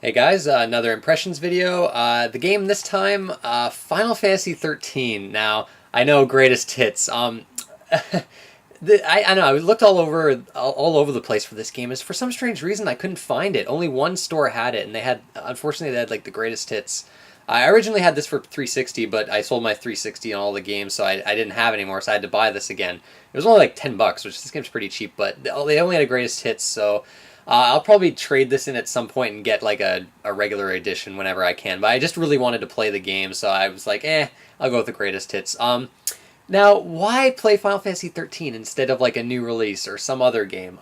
Hey guys, another impressions video. The game this time, Final Fantasy XIII. Now, I know greatest hits. I know I looked all over the place for this game. Is for some strange reason I couldn't find it. Only one store had it, and unfortunately they had like the greatest hits. I originally had this for 360, but I sold my 360 on all the games, so I didn't have it anymore. So I had to buy this again. It was only like $10, which this game's pretty cheap, but they only had a greatest hits, so. I'll probably trade this in at some point and get like a regular edition whenever I can. But I just really wanted to play the game, so I was like, I'll go with the greatest hits. Now, why play Final Fantasy 13 instead of like a new release or some other game?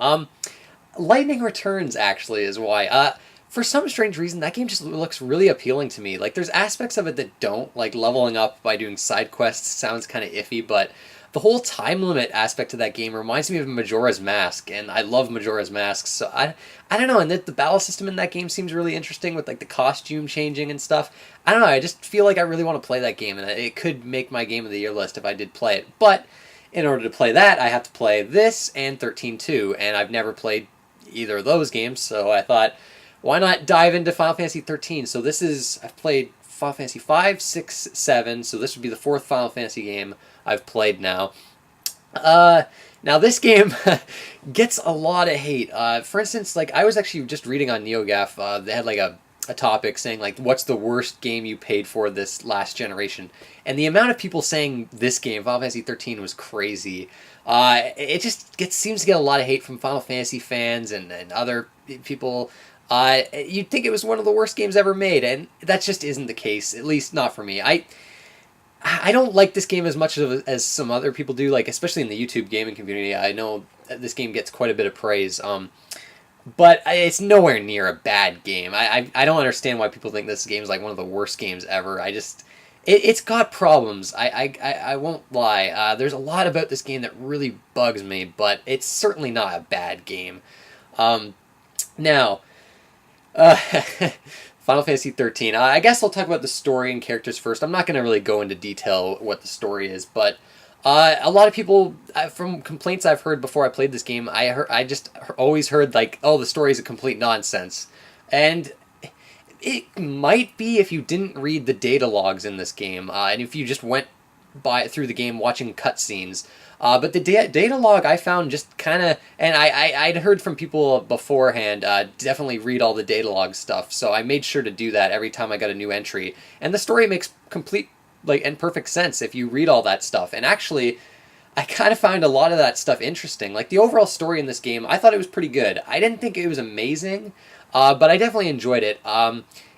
Lightning Returns actually is why. For some strange reason, that game just looks really appealing to me. Like, there's aspects of it that don't, like leveling up by doing side quests sounds kind of iffy, but the whole time limit aspect of that game reminds me of Majora's Mask, and I love Majora's Mask. So I don't know, and the battle system in that game seems really interesting with like the costume changing and stuff. I don't know, I just feel like I really want to play that game, and it could make my game of the year list if I did play it. But in order to play that, I have to play this and 13 too, and I've never played either of those games, so I thought, why not dive into Final Fantasy 13? So I've played Final Fantasy 5, 6, 7, so this would be the fourth Final Fantasy game I've played now. Now this game gets a lot of hate. For instance, like I was actually just reading on NeoGAF, they had like a topic saying like, what's the worst game you paid for this last generation? And the amount of people saying this game, Final Fantasy 13, was crazy. It just seems to get a lot of hate from Final Fantasy fans and other people. You'd think it was one of the worst games ever made, and that just isn't the case, at least not for me. I don't like this game as much as some other people do, like especially in the YouTube gaming community. I know this game gets quite a bit of praise, but it's nowhere near a bad game. I don't understand why people think this game is like one of the worst games ever. It's got problems. I won't lie. There's a lot about this game that really bugs me, but it's certainly not a bad game. Now. Uh, Final Fantasy 13. I guess I'll talk about the story and characters first. I'm not going to really go into detail what the story is, but a lot of people, from complaints I've heard before I played this game, I just always heard like, oh, the story is a complete nonsense, and it might be if you didn't read the data logs in this game, and if you just went through the game watching cutscenes. But the data log I found just kind of, and I'd heard from people beforehand, definitely read all the data log stuff, so I made sure to do that every time I got a new entry. And the story makes complete, like, and perfect sense if you read all that stuff. And actually, I kind of found a lot of that stuff interesting. Like, the overall story in this game, I thought it was pretty good. I didn't think it was amazing, but I definitely enjoyed it.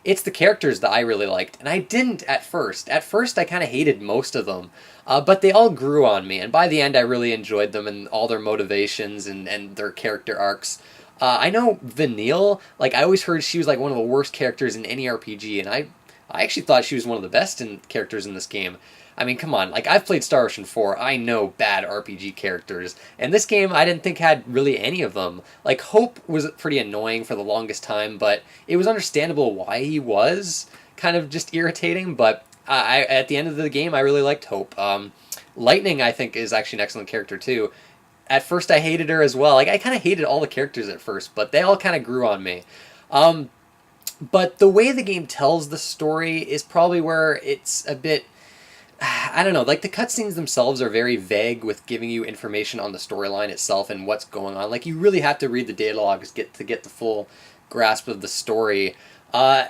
It's the characters that I really liked, and I didn't at first. At first, I kind of hated most of them, but they all grew on me, and by the end, I really enjoyed them and all their motivations and their character arcs. I know Vanille, like, I always heard she was, like, one of the worst characters in any RPG, and I actually thought she was one of the best characters in this game. I mean, come on, like, I've played Star Ocean 4, I know bad RPG characters, and this game I didn't think had really any of them. Like, Hope was pretty annoying for the longest time, but it was understandable why he was kind of just irritating, but at the end of the game, I really liked Hope. Lightning, I think, is actually an excellent character, too. At first, I hated her as well. Like, I kind of hated all the characters at first, but they all kind of grew on me. But the way the game tells the story is probably where it's a bit, I don't know, like the cutscenes themselves are very vague with giving you information on the storyline itself and what's going on. Like, you really have to read the data logs to get the full grasp of the story.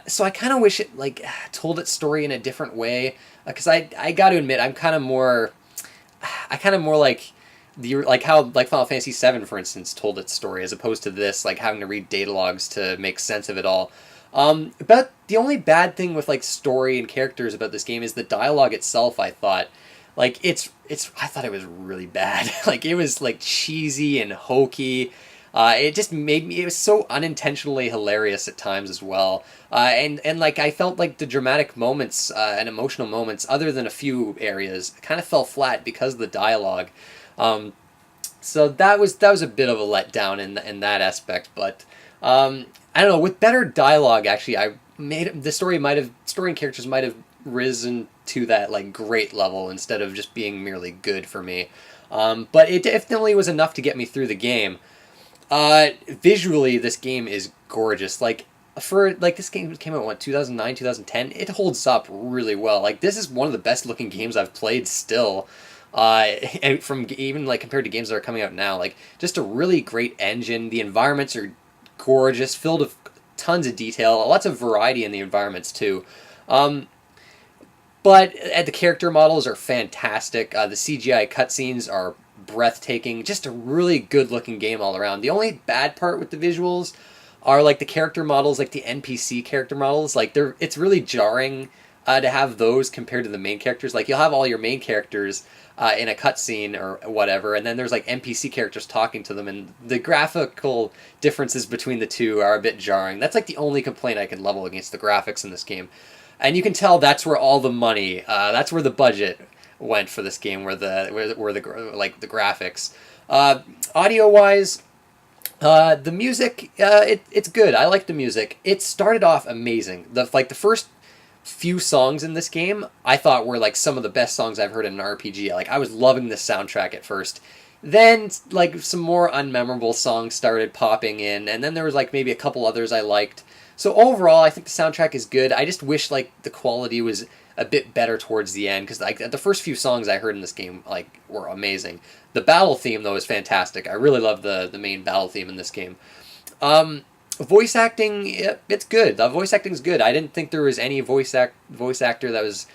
So I kind of wish it like told its story in a different way, because I got to admit I kind of more like how like Final Fantasy VII, for instance, told its story as opposed to this like having to read data logs to make sense of it all. But the only bad thing with like story and characters about this game is the dialogue itself. I thought, like I thought it was really bad. Like it was like cheesy and hokey. It just made me. It was so unintentionally hilarious at times as well. And like I felt like the dramatic moments and emotional moments, other than a few areas, kind of fell flat because of the dialogue. So that was a bit of a letdown in that aspect, but. I don't know. With better dialogue, actually, story and characters might have risen to that like great level instead of just being merely good for me. But it definitely was enough to get me through the game. Visually, this game is gorgeous. Like for like this game came out what 2009 2010, it holds up really well. Like this is one of the best looking games I've played still. And from even like compared to games that are coming out now, like just a really great engine. The environments are gorgeous, filled with tons of detail, lots of variety in the environments too. Um, but the character models are fantastic. The CGI cutscenes are breathtaking. Just a really good looking game all around. The only bad part with the visuals are like the character models, like the NPC character models. Like it's really jarring to have those compared to the main characters. Like you'll have all your main characters in a cutscene or whatever, and then there's like NPC characters talking to them, and the graphical differences between the two are a bit jarring. That's like the only complaint I can level against the graphics in this game. And you can tell that's where all the money, that's where the budget went for this game, where the like the graphics, audio wise, the music, it's good. I like the music. It started off amazing. The first few songs in this game I thought were like some of the best songs I've heard in an RPG. Like I was loving the soundtrack at first. Then like some more unmemorable songs started popping in, and then there was like maybe a couple others I liked. So overall, I think the soundtrack is good. I just wish like the quality was a bit better towards the end, because like the first few songs I heard in this game like were amazing. The battle theme though is fantastic. I really love the main battle theme in this game. Voice acting, it's good. The voice acting is good. I didn't think there was any voice actor that was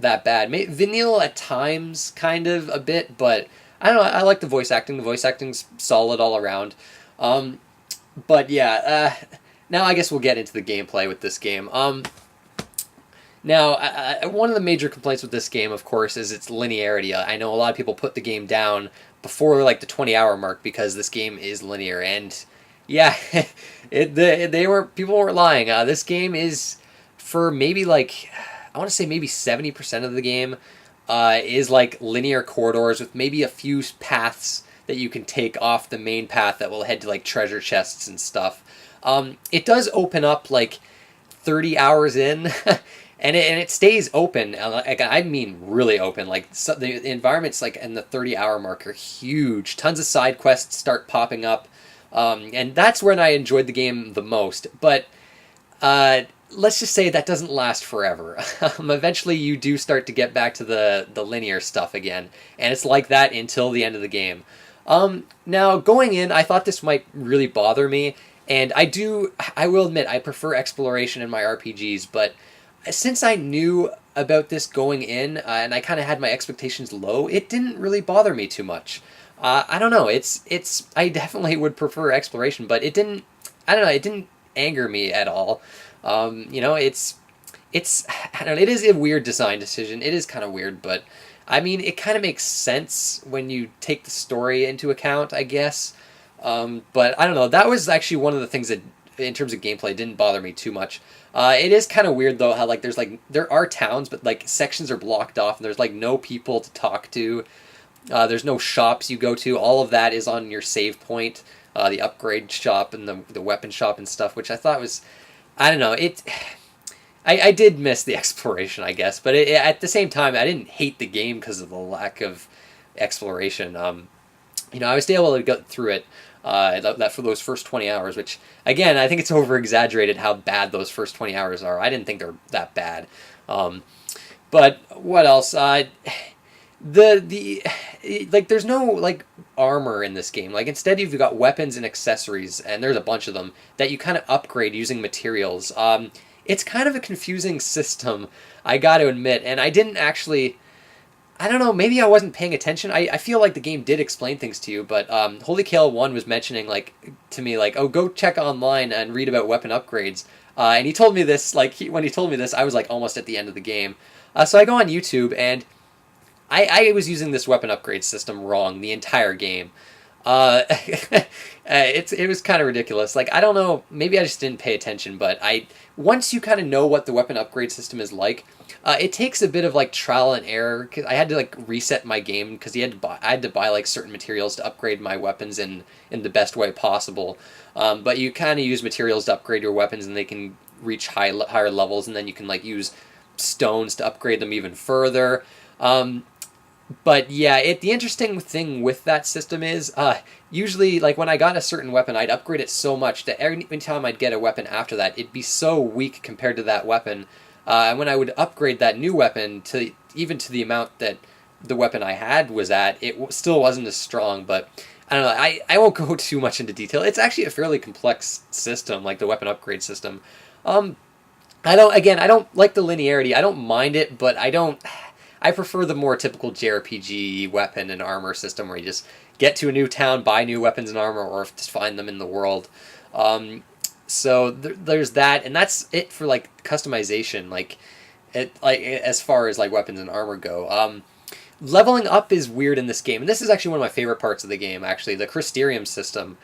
that bad. Vinyl at times, kind of a bit, but I don't know. I like the voice acting. The voice acting's solid all around. But yeah. Now I guess we'll get into the gameplay with this game. Now, one of the major complaints with this game, of course, is its linearity. I know a lot of people put the game down before like the 20-hour mark because this game is linear, and yeah, people weren't lying. This game is for maybe like I want to say maybe 70% of the game is like linear corridors with maybe a few paths that you can take off the main path that will head to like treasure chests and stuff. It does open up like 30 hours in, and it stays open. Like, I mean, really open. Like the environments, like in the 30-hour mark, are huge. Tons of side quests start popping up, and that's when I enjoyed the game the most. But let's just say that doesn't last forever. Eventually, you do start to get back to the linear stuff again, and it's like that until the end of the game. Now going in, I thought this might really bother me. And I will admit, I prefer exploration in my RPGs, but since I knew about this going in, and I kind of had my expectations low, it didn't really bother me too much. I don't know, I definitely would prefer exploration, but it didn't anger me at all. You know, I don't know, it is a weird design decision, it is kind of weird, but I mean, it kind of makes sense when you take the story into account, I guess. But I don't know, that was actually one of the things that, in terms of gameplay, didn't bother me too much. It is kind of weird though how like there are towns, but like sections are blocked off and there's like no people to talk to. There's no shops you go to. All of that is on your save point, the upgrade shop and the weapon shop and stuff, which I thought was, I don't know, I did miss the exploration, I guess, but at the same time, I didn't hate the game because of the lack of exploration. You know, I was still able to get through it. That for those first 20 hours, which again I think it's over exaggerated how bad those first 20 hours are. I didn't think they're that bad. But what else? Like there's no like armor in this game. Like instead you've got weapons and accessories, and there's a bunch of them that you kind of upgrade using materials. It's kind of a confusing system, I got to admit, and I didn't actually. I don't know, maybe I wasn't paying attention. I feel like the game did explain things to you, but Holy Kale 1 was mentioning like to me like, oh, go check online and read about weapon upgrades. And he told me this, like when he told me this, I was like almost at the end of the game. So I go on YouTube, and I was using this weapon upgrade system wrong the entire game. It was kind of ridiculous. Like, I don't know, maybe I just didn't pay attention, but once you kind of know what the weapon upgrade system is like, it takes a bit of like trial and error. 'Cause I had to like reset my game because I had to buy like certain materials to upgrade my weapons in the best way possible. But you kind of use materials to upgrade your weapons, and they can reach higher levels, and then you can like use stones to upgrade them even further. But yeah, the interesting thing with that system is usually like when I got a certain weapon, I'd upgrade it so much that every time I'd get a weapon after that, it'd be so weak compared to that weapon. And when I would upgrade that new weapon to even to the amount that the weapon I had was at, it still wasn't as strong. But I don't know. I won't go too much into detail. It's actually a fairly complex system, like the weapon upgrade system. Um, I don't like the linearity. I don't mind it, but I prefer the more typical JRPG weapon and armor system where you just get to a new town, buy new weapons and armor, or just find them in the world. So there's that, and that's it for like customization. Like as far as like weapons and armor go. Leveling up is weird in this game, and this is actually one of my favorite parts of the game. Actually, the Crysterium system.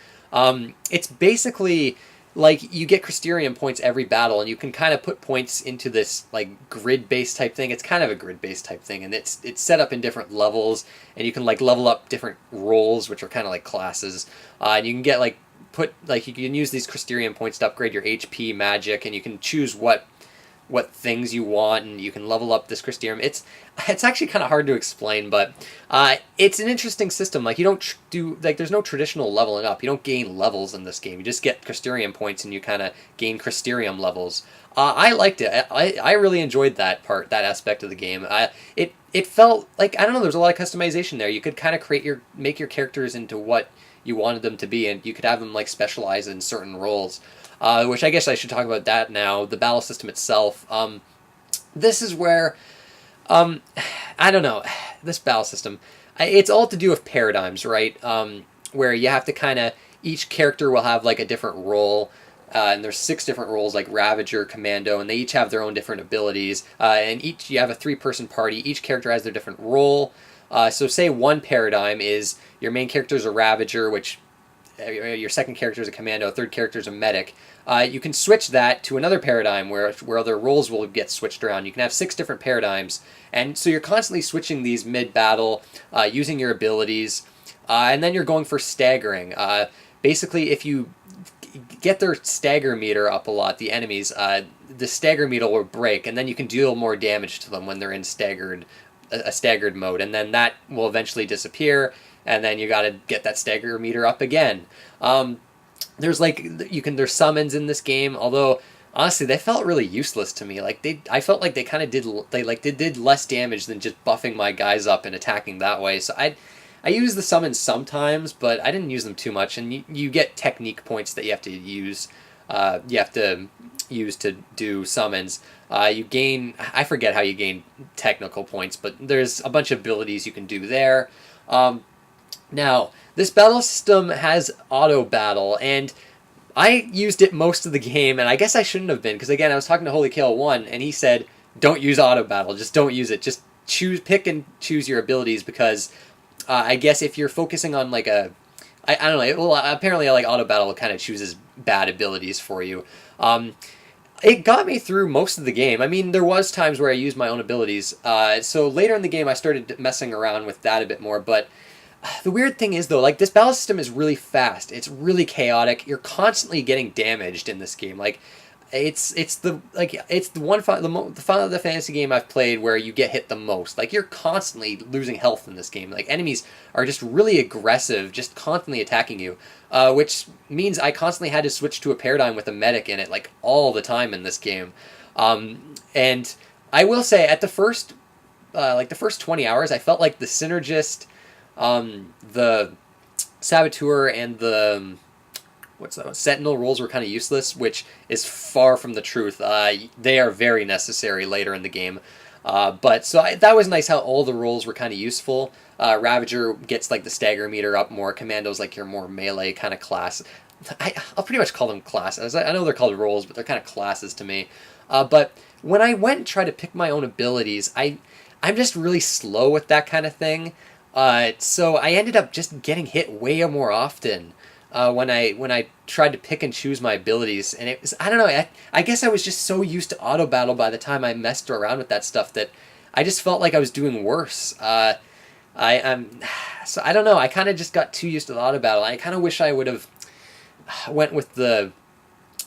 It's basically like you get Crysterium points every battle, and you can kind of put points into this like grid-based type thing. It's kind of a grid-based type thing, and it's set up in different levels, and you can like level up different roles, which are kind of like classes, and you can get like you can use these Crysterium points to upgrade your HP, magic, and you can choose what things you want, and you can level up this Crysterium. It's actually kind of hard to explain, but it's an interesting system. Like you don't do like there's no traditional leveling up. You don't gain levels in this game. You just get Crysterium points, and you kind of gain Crysterium levels. I liked it. I really enjoyed that that aspect of the game. It felt like I don't know. There's a lot of customization there. You could kind of make your characters into what you wanted them to be, and you could have them like specialize in certain roles. Which I guess I should talk about that now. The battle system itself. This is where, I don't know, this battle system. It's all to do with paradigms, right? Where you have to kind of each character will have like a different role. And there's 6 different roles like Ravager, Commando, and they each have their own different abilities. And you have a 3-person party. Each character has their different role. So say one paradigm is your main character is a Ravager, which your second character is a commando, third character is a medic. You can switch that to another paradigm where other roles will get switched around. You can have 6 different paradigms, and so you're constantly switching these mid-battle, using your abilities, and then you're going for staggering. Basically, if you get their stagger meter up a lot, the enemies, the stagger meter will break, and then you can deal more damage to them when they're in a staggered mode, and then that will eventually disappear. And then you got to get that stagger meter up again. There's there's summons in this game, although honestly they felt really useless to me. I felt like they kind of did less damage than just buffing my guys up and attacking that way. So I use the summons sometimes, but I didn't use them too much. And you get technique points that you have to use. You have to use to do summons. I forget how you gain technical points, but there's a bunch of abilities you can do there. Now, this battle system has auto battle, and I used it most of the game, and I guess I shouldn't have been, because again, I was talking to Holy Kale 1, and he said, don't use auto battle, just don't use it, just pick and choose your abilities, because I guess if you're focusing on like I don't know, well, apparently like auto battle kind of chooses bad abilities for you. It got me through most of the game. I mean, there was times where I used my own abilities, so later in the game I started messing around with that a bit more, but the weird thing is, though, like, this battle system is really fast. It's really chaotic. You're constantly getting damaged in this game. Like, it's the Final Fantasy game I've played where you get hit the most. Like, you're constantly losing health in this game. Like, enemies are just really aggressive, just constantly attacking you, which means I constantly had to switch to a paradigm with a medic in it, like, all the time in this game. And I will say, at the first 20 hours, I felt like the Synergist, the Saboteur, and the Sentinel roles were kind of useless, which is far from the truth. They are very necessary later in the game. That was nice how all the roles were kind of useful. Ravager gets like the stagger meter up more. Commando's like your more melee kind of class. I'll pretty much call them classes. I know they're called roles, but they're kind of classes to me. But when I went and tried to pick my own abilities, I'm just really slow with that kind of thing. So I ended up just getting hit way more often when I tried to pick and choose my abilities, and it was, I don't know, I guess I was just so used to auto battle by the time I messed around with that stuff that I just felt like I was doing worse. So I don't know, I kind of just got too used to the auto battle. I kind of wish I would have went with the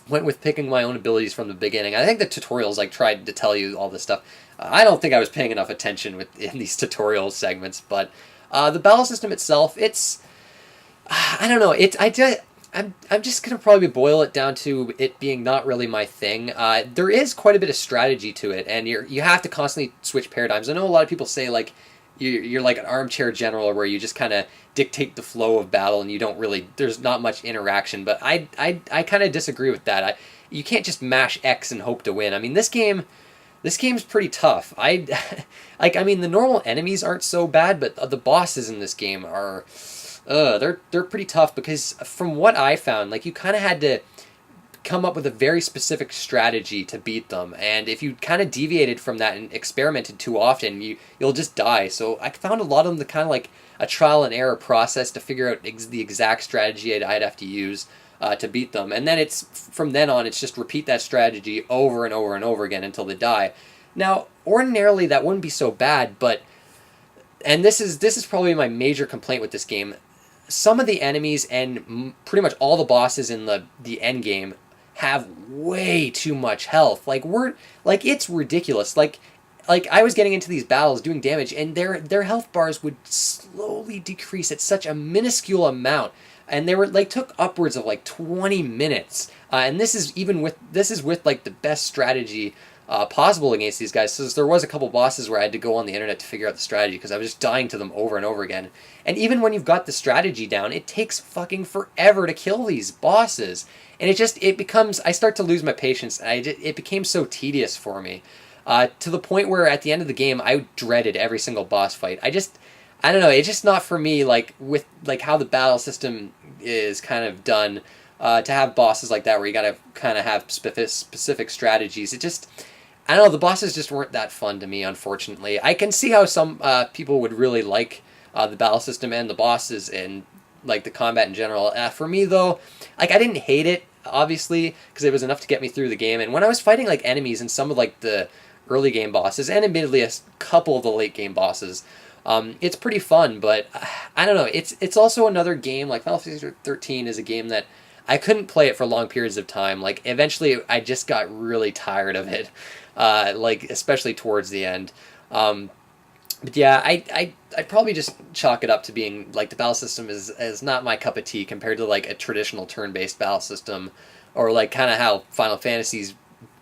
went with picking my own abilities from the beginning. I think the tutorials like tried to tell you all this stuff. I don't think I was paying enough attention in these tutorial segments, but the battle system itself, it's I don't know. I'm just gonna probably boil it down to it being not really my thing. There is quite a bit of strategy to it, and you have to constantly switch paradigms. I know a lot of people say like you're like an armchair general where you just kind of dictate the flow of battle and you don't really there's not much interaction. But I kind of disagree with that. You can't just mash X and hope to win. I mean this game's pretty tough. I mean the normal enemies aren't so bad, but the bosses in this game are. They're pretty tough because from what I found, like you kind of had to come up with a very specific strategy to beat them, and if you kind of deviated from that and experimented too often, you'll just die. So I found a lot of them the kind of like a trial and error process to figure out the exact strategy I'd have to use to beat them, and then it's from then on it's just repeat that strategy over and over and over again until they die. Now, ordinarily that wouldn't be so bad, but and this is probably my major complaint with this game. Some of the enemies and pretty much all the bosses in the end game have way too much health. Like it's ridiculous. Like I was getting into these battles doing damage, and their health bars would slowly decrease at such a minuscule amount, and they were like took upwards of like 20 minutes. And this is with like the best strategy possible against these guys. So there was a couple bosses where I had to go on the internet to figure out the strategy because I was just dying to them over and over again. And even when you've got the strategy down, it takes fucking forever to kill these bosses. And it becomes, I start to lose my patience, and it became so tedious for me. To the point where at the end of the game, I dreaded every single boss fight. I don't know, it's just not for me, like, with, like, how the battle system is kind of done, to have bosses like that where you gotta kind of have specific strategies. I don't know, the bosses just weren't that fun to me, unfortunately. I can see how some people would really like the battle system and the bosses and like the combat in general. For me, though, like I didn't hate it, obviously, because it was enough to get me through the game. And when I was fighting like enemies and some of like the early game bosses, and admittedly a couple of the late game bosses, it's pretty fun. But I don't know, it's also another game, like Final Fantasy XIII is a game that I couldn't play it for long periods of time. Like eventually I just got really tired of it. Like especially towards the end. But yeah, I'd probably just chalk it up to being like the battle system is not my cup of tea compared to like a traditional turn-based battle system, or like kind of how Final Fantasy's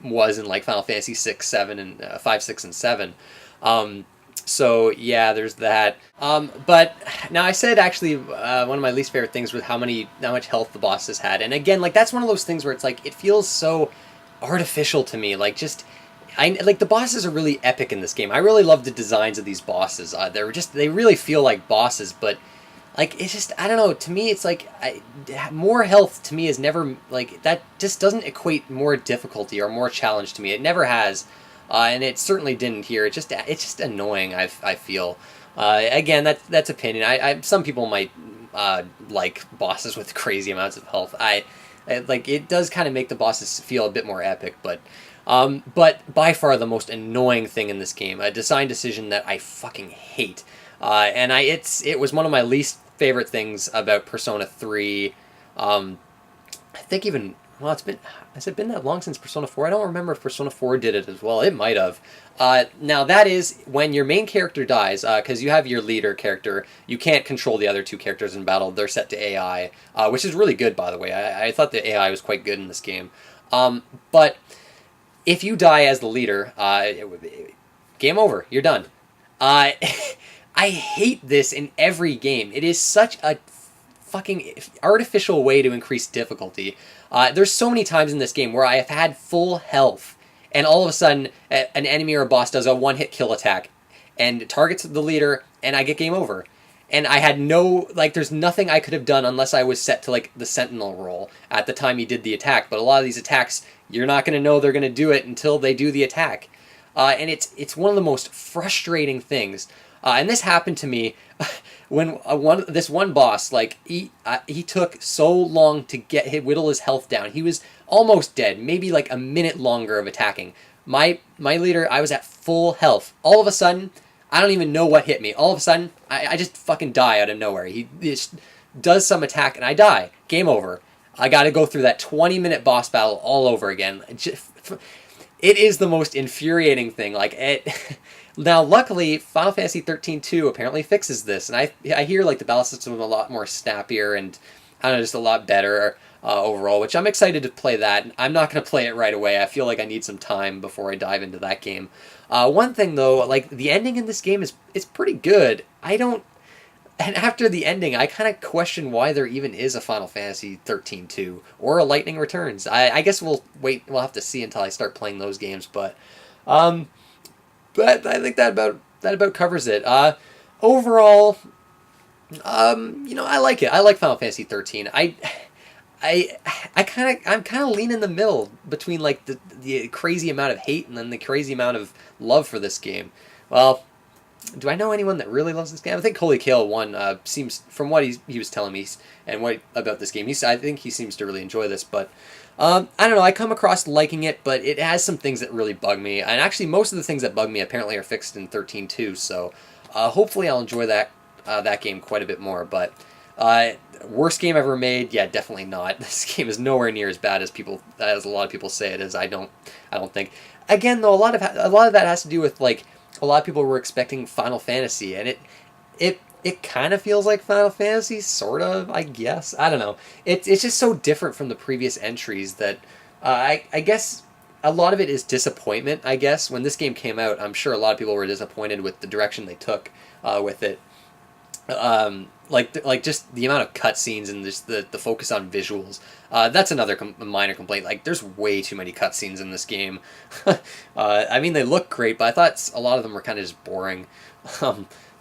was in like Final Fantasy 6, 7, and 5, 6, and 7. So yeah, there's that. But now I said actually one of my least favorite things was how much health the bosses had, and again, like that's one of those things where it's like it feels so artificial to me, like just. Like the bosses are really epic in this game. I really love the designs of these bosses. They really feel like bosses, but like it's just I don't know. To me, it's like more health to me is never like that. Just doesn't equate more difficulty or more challenge to me. It never has, and it certainly didn't here. It's just annoying. I feel. Again, that's opinion. Some people might like bosses with crazy amounts of health. I like it does kind of make the bosses feel a bit more epic, but by far the most annoying thing in this game, a design decision that I fucking hate, and it was one of my least favorite things about Persona 3. I think even has it been that long since Persona 4? I don't remember if Persona 4 did it as well. It might have. Now that is when your main character dies, because you have your leader character. You can't control the other two characters in battle. They're set to AI, which is really good, by the way. I thought the AI was quite good in this game, but. If you die as the leader, game over. You're done. I hate this in every game. It is such a fucking artificial way to increase difficulty. There's so many times in this game where I have had full health, and all of a sudden an enemy or a boss does a one-hit kill attack, and targets the leader, and I get game over. And I had there's nothing I could have done unless I was set to, like, the Sentinel role at the time he did the attack. But a lot of these attacks, you're not going to know they're going to do it until they do the attack. And it's one of the most frustrating things. And this happened to me when this one boss, like, he took so long to whittle his health down. He was almost dead, maybe, like, a minute longer of attacking. My leader, I was at full health. All of a sudden... I don't even know what hit me. All of a sudden, I just fucking die out of nowhere. He just does some attack and I die. Game over. I got to go through that 20-minute boss battle all over again. It is the most infuriating thing. Like it. Now, luckily, Final Fantasy 13-2 apparently fixes this, and I hear like the battle system is a lot more snappier and I don't know, just a lot better overall, which I'm excited to play that. I'm not going to play it right away. I feel like I need some time before I dive into that game. One thing though, like the ending in this game is pretty good. And after the ending, I kind of question why there even is a Final Fantasy 13-2 or a Lightning Returns. I guess we'll wait. We'll have to see until I start playing those games, um, but I think that about covers it. Overall, I like it. I like Final Fantasy 13. I'm kind of leaning in the middle between like the crazy amount of hate and then the crazy amount of love for this game. Well, do I know anyone that really loves this game? I think Holy Kale one seems, from what he was telling me and what about this game, I think he seems to really enjoy this. But I don't know. I come across liking it, but it has some things that really bug me. And actually, most of the things that bug me apparently are fixed in 13-2. So hopefully, I'll enjoy that game quite a bit more. But worst game ever made? Yeah, definitely not. This game is nowhere near as bad as a lot of people say it is. I don't think. Again, though, a lot of that has to do with like. A lot of people were expecting Final Fantasy, and it kind of feels like Final Fantasy, sort of, I guess. I don't know. It's just so different from the previous entries that I guess a lot of it is disappointment, I guess. When this game came out, I'm sure a lot of people were disappointed with the direction they took with it. Like just the amount of cutscenes and just the focus on visuals. That's another minor complaint. Like, there's way too many cutscenes in this game. I mean, they look great, but I thought a lot of them were kind of just boring.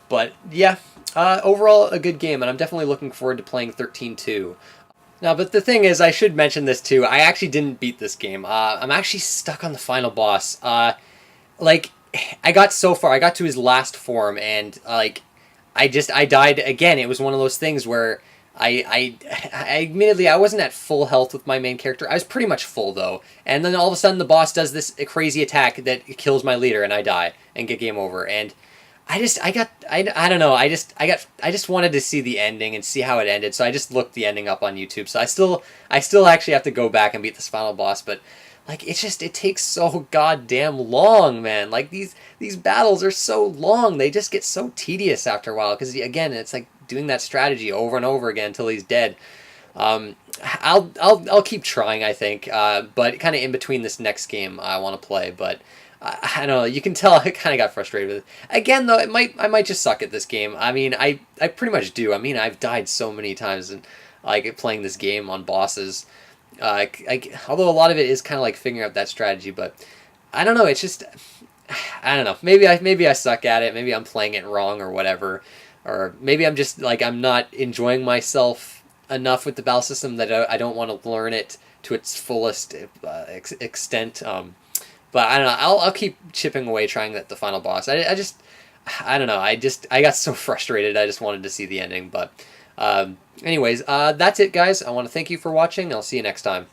But yeah, overall a good game, and I'm definitely looking forward to playing 13-2. Now, but the thing is, I should mention this too. I actually didn't beat this game. I'm actually stuck on the final boss. Like, I got so far. I got to his last form, and like. I died again. It was one of those things where I admittedly I wasn't at full health with my main character. I was pretty much full though, and then all of a sudden the boss does this crazy attack that kills my leader, and I die and get game over. And I don't know. I just wanted to see the ending and see how it ended. So I just looked the ending up on YouTube. So I still actually have to go back and beat this final boss, but. Like, it takes so goddamn long, man. Like, these battles are so long. They just get so tedious after a while. Because, again, it's like doing that strategy over and over again until he's dead. I'll keep trying, I think. But kind of in between this next game I want to play. But, I don't know. You can tell I kind of got frustrated with it. Again, though, I might just suck at this game. I mean, I pretty much do. I mean, I've died so many times in, like, playing this game on bosses. Although a lot of it is kind of like figuring out that strategy, but I don't know. It's just I don't know. Maybe I suck at it. Maybe I'm playing it wrong or whatever, or maybe I'm just like I'm not enjoying myself enough with the battle system that I don't want to learn it to its fullest extent. But I don't know. I'll keep chipping away trying the final boss. I don't know. I got so frustrated. I just wanted to see the ending, but. Anyways, that's it, guys. I want to thank you for watching. I'll see you next time.